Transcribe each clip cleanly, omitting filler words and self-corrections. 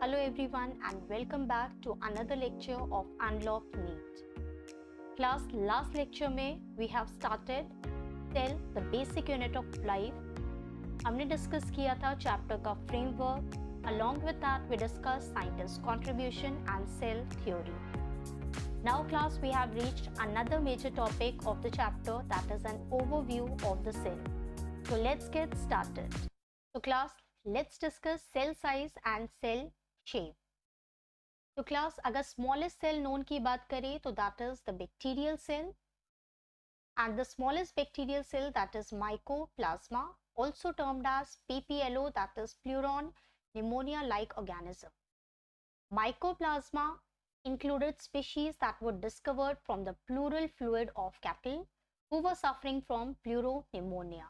Hello everyone and welcome back to another lecture of Unlock NEET. Class, last lecture में we have started Cell, the basic unit of life. हमने discuss किया था chapter का framework. Along with that we discussed scientist contribution and cell theory. Now class, we have reached another major topic of the chapter, that is an overview of the cell. So let's get started. So class, let's discuss cell size and cell shape. तो class, अगर smallest cell known की बात करें तो that is the bacterial cell, and the smallest bacterial cell, that is mycoplasma, also termed as PPLO, that is pleuron pneumonia like organism. Mycoplasma included species that were discovered from the pleural fluid of cattle who were suffering from pleuropneumonia.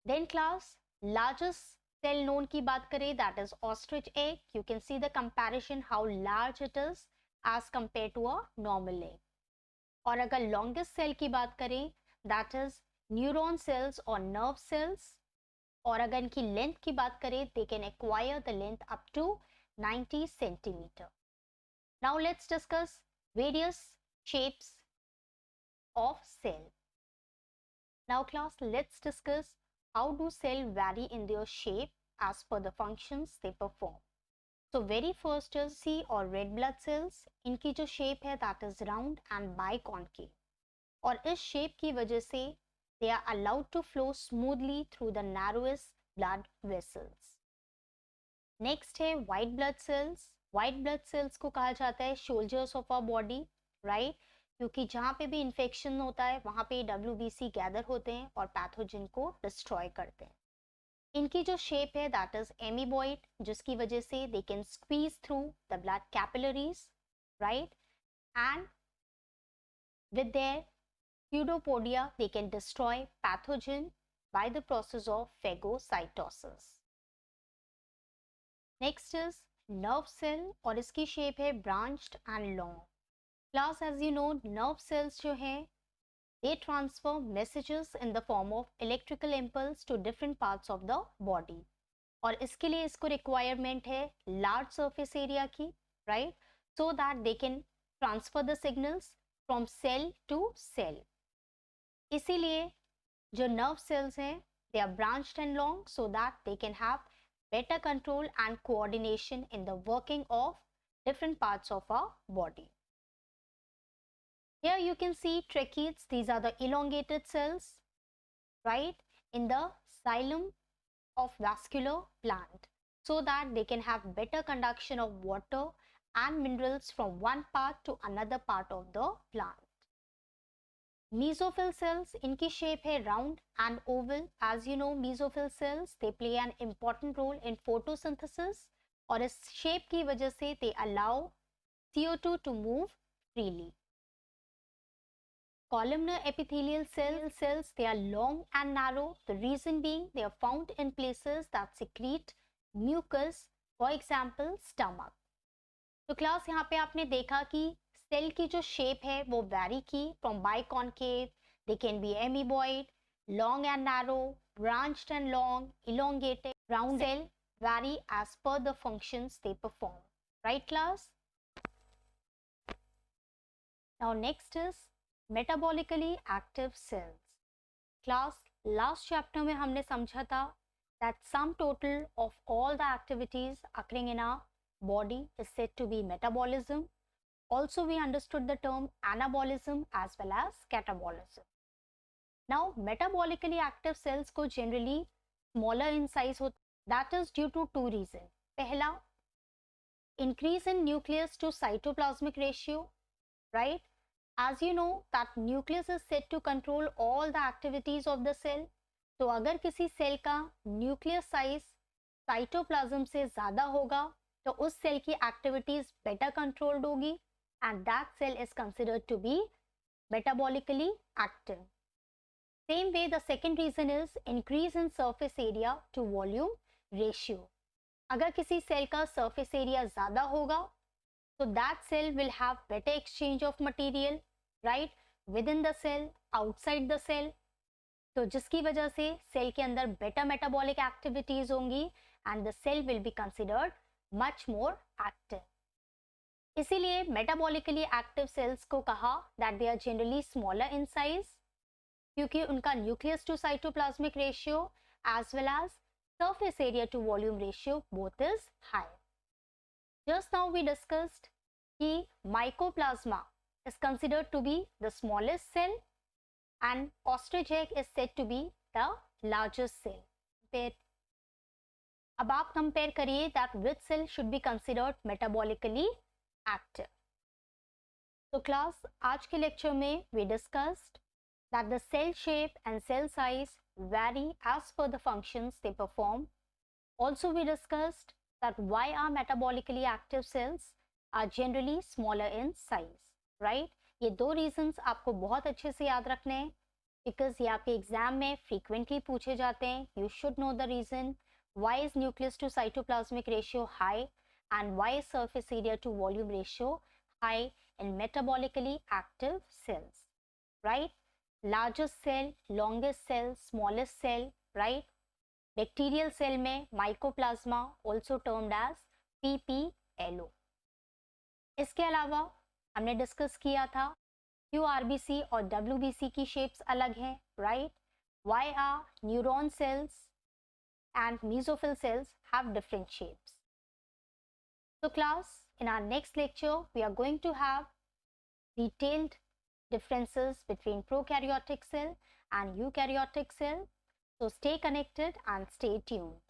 Then class, largest cell known की बात करें, that is ostrich egg. You can see the comparison how large it is as compared to a normal egg. और अगर longest cell की बात करें, that is neuron cells or nerve cells. और अगर इनकी length की बात करें, they can acquire the length up to 90 centimeter. Now let's discuss various shapes of cell. Now class, let's discuss how do cells vary in their shape as per the functions they perform. So very first is C or red blood cells. इनकी जो shape है that is round and biconcave. और इस shape की वजह से they are allowed to flow smoothly through the narrowest blood vessels. Next है white blood cells. White blood cells को कहा जाता है soldiers of our body, right? क्योंकि जहाँ पे भी इन्फेक्शन होता है वहाँ पे WBC गैदर होते हैं और पैथोजन को डिस्ट्रॉय करते हैं. इनकी जो शेप है दैट इज एमीबॉइड, जिसकी वजह से they can squeeze through the blood capillaries, right, and with their pseudopodia they can destroy pathogen by the process of phagocytosis. Next is nerve cell और इसकी शेप है branched and long. Class, as you know, nerve cells जो हैं they transfer messages in the form of electrical impulse to different parts of the body. और इसके लिए इसको requirement है large surface area की, right, so that they can transfer the signals from cell to cell. इसीलिए जो nerve cells हैं they are branched and long so that they can have better control and coordination in the working of different parts of our body. Here you can see tracheids. These are the elongated cells, right, in the xylem of vascular plant so that they can have better conduction of water and minerals from one part to another part of the plant. Mesophyll cells, इनकी shape है round and oval. As you know, mesophyll cells they play an important role in photosynthesis और इस shape की वजह से they allow CO2 to move freely. Columnar epithelial cells, they are long and narrow. The reason being they are found in places that secrete mucus, for example stomach. तो class, यहाँ पे आपने देखा कि सेल की जो शेप है वो वैरी की from biconcave, they can be amoeboid, long and narrow, branched and long, elongated, round. Cell vary as per the functions they perform, right class? Now next is metabolically active cells. Class, last chapter में हमने समझा था that sum total of all the activities occurring in our body is said to be metabolism. Also we understood the term anabolism as well as catabolism. Now metabolically active cells को generally smaller in size होता, that is due to two reasons. पहला, increase in nucleus to cytoplasmic ratio, right? As you know that nucleus is said to control all the activities of the cell. तो अगर किसी cell का nucleus size cytoplasm से ज़्यादा होगा तो उस सेल की activities better controlled होगी and that cell is considered to be metabolically active. Same way the second reason is increase in surface area to volume ratio. अगर किसी सेल का surface area ज़्यादा होगा so that cell will have better exchange of material, right, within the cell, outside the cell. तो जिसकी वजह से cell के अंदर बेटर मेटाबॉलिक एक्टिविटीज होंगी and the cell will be considered much more active. इसीलिए मेटाबॉलिकली एक्टिव सेल्स को कहा that they are generally smaller in size, क्योंकि उनका nucleus to cytoplasmic ratio as well as surface area to volume ratio both is high. Just now we discussed कि mycoplasma is considered to be the smallest cell and ostrich egg is said to be the largest cell. अब आप compare करिए that which cell should be considered metabolically active. तो class आज के lecture में we discussed that the cell shape and cell size vary as per the functions they perform. Also we discussed that why our metabolically active cells are generally smaller in size, right? ये दो reasons आपको बहुत अच्छे से याद रखने हैं because ये आपके एग्जाम में frequently पूछे जाते हैं. You should know the reason why is nucleus to cytoplasmic ratio high and why is surface area to volume ratio high in metabolically active cells, right? Largest cell, longest cell, smallest cell, right? Bacterial cell में mycoplasma also termed as PPLO. इसके अलावा हमने discuss किया था QRBC और WBC की shapes अलग हैं, right? Why are neuron cells and mesophyll cells have different shapes? So class, in our next lecture, we are going to have detailed differences between prokaryotic cell and eukaryotic cell. So stay connected and stay tuned.